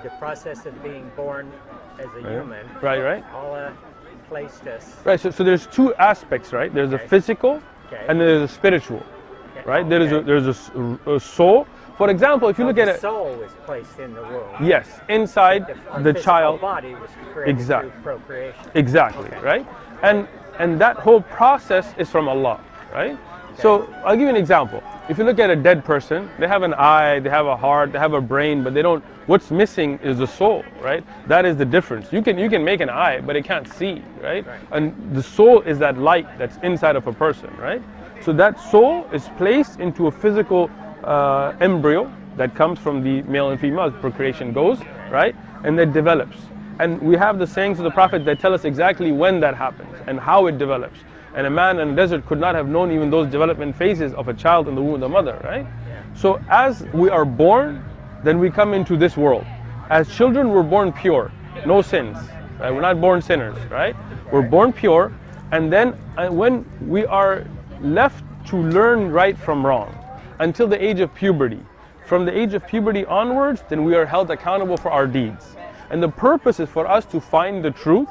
the process of being born as a human. Right. Allah placed us. Right. So there's two aspects, right? There's a physical, and there's a spiritual, right? There's a soul. For example, if you look at it, the soul was placed in the womb. Yes, inside the child. Body was created through procreation. Exactly, right? And that whole process is from Allah, right? Okay. So I'll give you an example. If you look at a dead person, they have an eye, they have a heart, they have a brain, but they don't. What's missing is the soul, right? That is the difference. You can make an eye, but it can't see, right? And the soul is that light that's inside of a person, right? So that soul is placed into a physical embryo that comes from the male and female as procreation goes, right? And that develops. And we have the sayings of the Prophet that tell us exactly when that happens and how it develops. And a man in the desert could not have known even those development phases of a child in the womb of the mother, right? So as we are born, then we come into this world. As children, we're born pure, no sins, right? We're not born sinners, right? We're born pure, and then when we are left to learn right from wrong, until the age of puberty. From the age of puberty onwards, then we are held accountable for our deeds. And the purpose is for us to find the truth,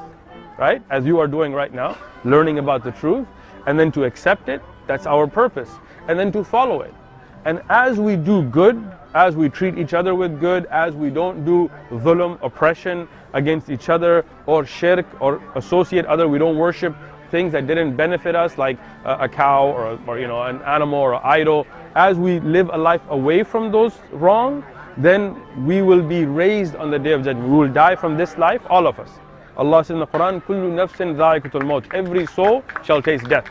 right? As you are doing right now, learning about the truth, and then to accept it, that's our purpose. And then to follow it. And as we do good, as we treat each other with good, as we don't do dhulm, oppression against each other, or shirk, or associate other, we don't worship things that didn't benefit us, like a cow or an animal or an idol. As we live a life away from those wrong, then we will be raised on the day of judgment. We will die from this life, all of us. Allah says in the Quran, "Kullu nafsin dha'iqatul maut." Every soul shall taste death.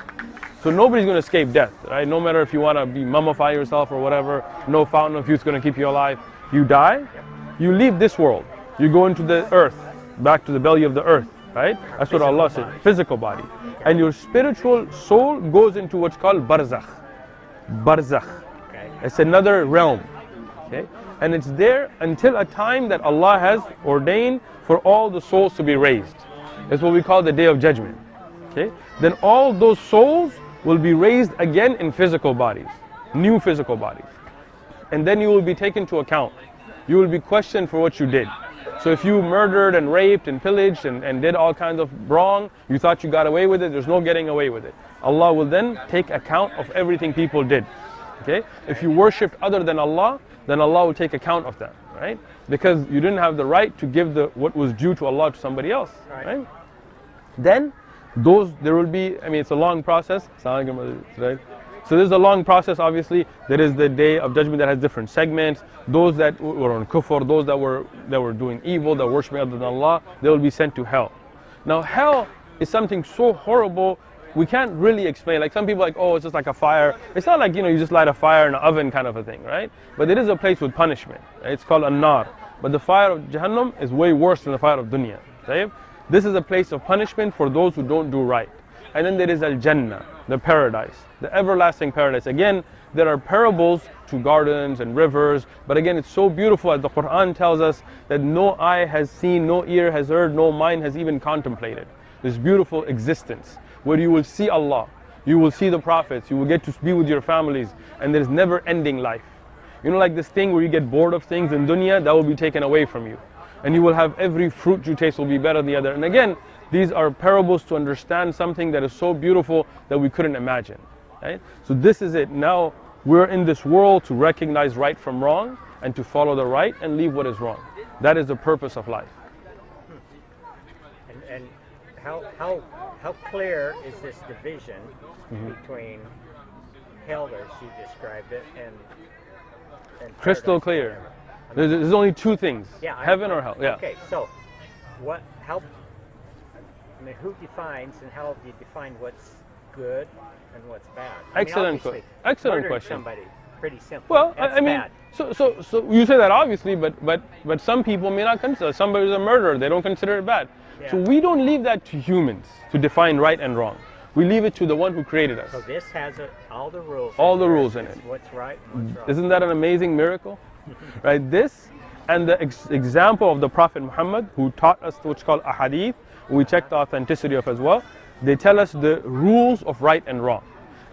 So nobody's going to escape death, right? No matter if you want to be mummify yourself or whatever, no fountain of youth is going to keep you alive. You die, you leave this world. You go into the earth, back to the belly of the earth, right? That's what Allah said, physical body. And your spiritual soul goes into what's called barzakh. Barzakh. It's another realm. Okay? And it's there until a time that Allah has ordained for all the souls to be raised. It's what we call the Day of Judgment. Okay? Then all those souls will be raised again in physical bodies, new physical bodies. And then you will be taken to account. You will be questioned for what you did. So if you murdered and raped and pillaged and did all kinds of wrong, you thought you got away with it, there's no getting away with it. Allah will then take account of everything people did. Okay? If you worshipped other than Allah, then Allah will take account of that, right? Because you didn't have the right to give what was due to Allah to somebody else, right? Then there will be, it's a long process, right? So there's a long process, obviously. There is the Day of Judgment that has different segments. Those that were on kufr, those that were doing evil, that were worshipping other than Allah, they will be sent to hell. Now hell is something so horrible, we can't really explain. Like some people are like, oh, it's just like a fire. It's not like, you just light a fire in an oven kind of a thing, right? But it is a place with punishment. Right? It's called an-nar. But the fire of Jahannam is way worse than the fire of dunya. Right? This is a place of punishment for those who don't do right. And then there is Al-Jannah, the paradise, the everlasting paradise. Again, there are parables to gardens and rivers, but again, it's so beautiful, as the Quran tells us, that no eye has seen, no ear has heard, no mind has even contemplated. This beautiful existence where you will see Allah, you will see the prophets, you will get to be with your families, and there's never-ending life. Like this thing where you get bored of things in dunya, that will be taken away from you. And you will have every fruit you taste will be better than the other. And again, these are parables to understand something that is so beautiful that we couldn't imagine. Right? So this is it. Now we're in this world to recognize right from wrong and to follow the right and leave what is wrong. That is the purpose of life. And how clear is this division between hell, as you described it, and crystal clear. There's only two things: heaven or hell. Yeah. Okay. So, who defines and how do you define what's good and what's bad? Excellent question. Somebody, pretty simple. Well, bad. So you say that obviously, but some people may not consider somebody is a murderer. They don't consider it bad. Yeah. So we don't leave that to humans to define right and wrong. We leave it to the one who created us. So this has all the rules. All the rules in it. What's right and what's wrong. Isn't that an amazing miracle? Right? This and the example of the Prophet Muhammad, who taught us what's called a hadith, we check the authenticity of as well. They tell us the rules of right and wrong.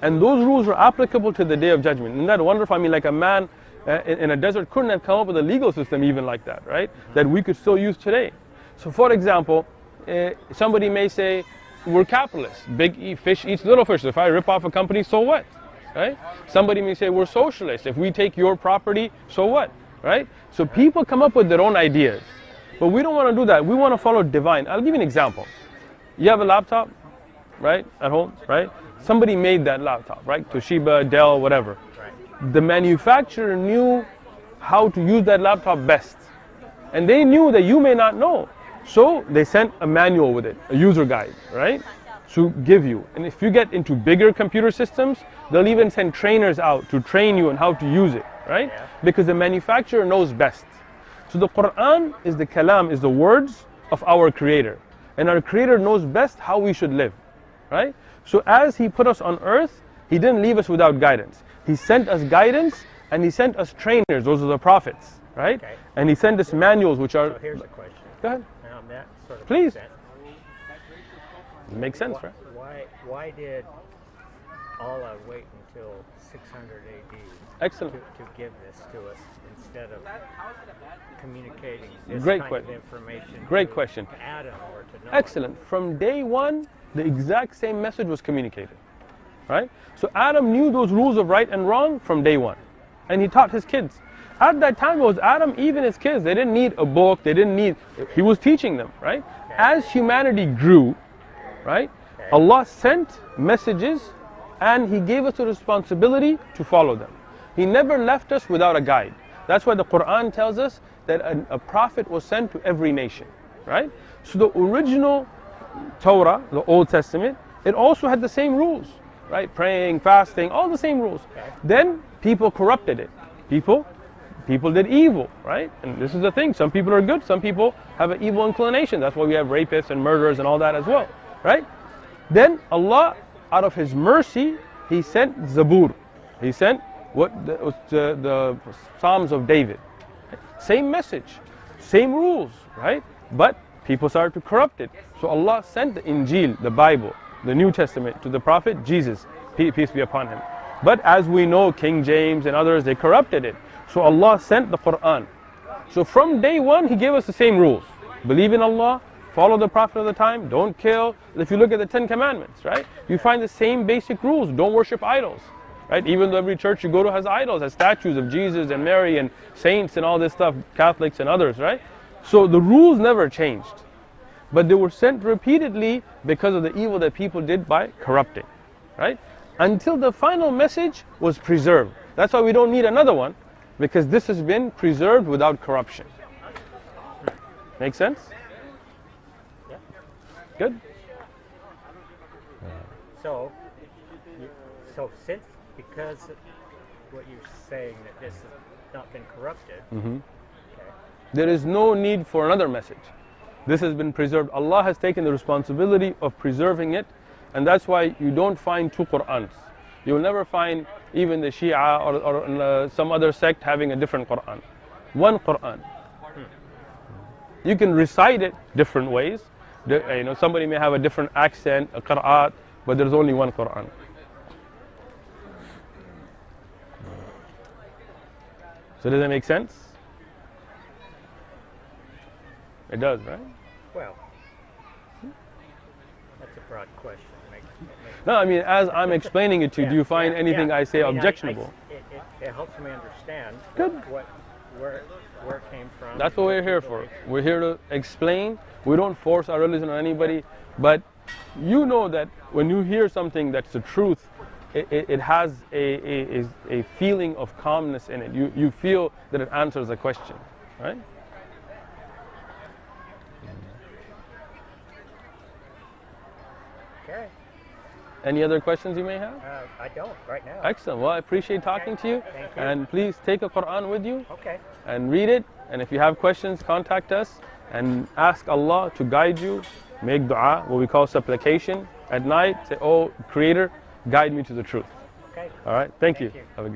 And those rules are applicable to the Day of Judgment. Isn't that wonderful? Like a man in a desert couldn't have come up with a legal system even like that, right? That we could still use today. So for example, somebody may say, we're capitalists. Big fish eats little fish. If I rip off a company, so what? Right? Somebody may say, we're socialists. If we take your property, so what? Right? So people come up with their own ideas. But we don't want to do that. We want to follow divine. I'll give you an example. You have a laptop, right, at home, right? Somebody made that laptop, right? Toshiba, Dell, whatever. The manufacturer knew how to use that laptop best. And they knew that you may not know. So they sent a manual with it, a user guide, right? To give you. And if you get into bigger computer systems, they'll even send trainers out to train you on how to use it, right? Yeah. Because the manufacturer knows best. So the Quran is the kalam, is the words of our Creator. And our Creator knows best how we should live, right? So as He put us on earth, He didn't leave us without guidance. He sent us guidance and He sent us trainers, those are the prophets, right? Okay. And He sent us manuals, which are... So here's the question. Go ahead. Now that sort of Please. Makes sense, right? Why did Allah wait until 600 AD Excellent. To give this to us instead of communicating this Great kind question. of information Great to question. Adam or to Noah? Excellent. From day one, the exact same message was communicated, right? So Adam knew those rules of right and wrong from day one, and he taught his kids. At that time, it was Adam, even his kids. They didn't need a book. He was teaching them, right? Okay. As humanity grew, right? Okay. Allah sent messages, and He gave us the responsibility to follow them. He never left us without a guide. That's why the Quran tells us that a prophet was sent to every nation, right? So the original Torah, the Old Testament, it also had the same rules, right? Praying, fasting, all the same rules. Okay. Then people corrupted it. People did evil, right? And this is the thing. Some people are good. Some people have an evil inclination. That's why we have rapists and murderers and all that as well, right? Then Allah, out of His mercy, He sent Zabur. He sent the Psalms of David. Same message, same rules, right? But people started to corrupt it. So Allah sent the Injil, the Bible, the New Testament, to the Prophet Jesus, peace be upon him. But as we know, King James and others, they corrupted it. So Allah sent the Quran. So from day one, He gave us the same rules. Believe in Allah, follow the Prophet of the time, don't kill. If you look at the 10 Commandments, right? You find the same basic rules. Don't worship idols, right? Even though every church you go to has idols, has statues of Jesus and Mary and saints and all this stuff, Catholics and others, right? So the rules never changed. But they were sent repeatedly because of the evil that people did by corrupting, right? Until the final message was preserved. That's why we don't need another one, because this has been preserved without corruption. Make sense? Yeah. Good? So since, because what you're saying that this has not been corrupted, okay. There is no need for another message. This has been preserved. Allah has taken the responsibility of preserving it, and that's why you don't find two Qur'ans. You will never find even the Shia or some other sect having a different Qur'an. One Qur'an. You can recite it different ways. Somebody may have a different accent, a qira'at, but there's only one Qur'an. So does that make sense? It does, right? Well, that's a broad question. No, I mean, as I'm explaining it to you, do you find anything I say objectionable? It helps me understand where it came from. That's what we're here for. We're here to explain. We don't force our religion on anybody, but you know that when you hear something that's the truth, it has a feeling of calmness in it. You feel that it answers a question, right? Okay. Any other questions you may have? I don't right now. Excellent. Well, I appreciate talking to you. Thank you. And please take a Quran with you. Okay. And read it. And if you have questions, contact us and ask Allah to guide you. Make dua, what we call supplication. At night, say, oh Creator, guide me to the truth. Okay. All right. Thank you. You. Have a good day.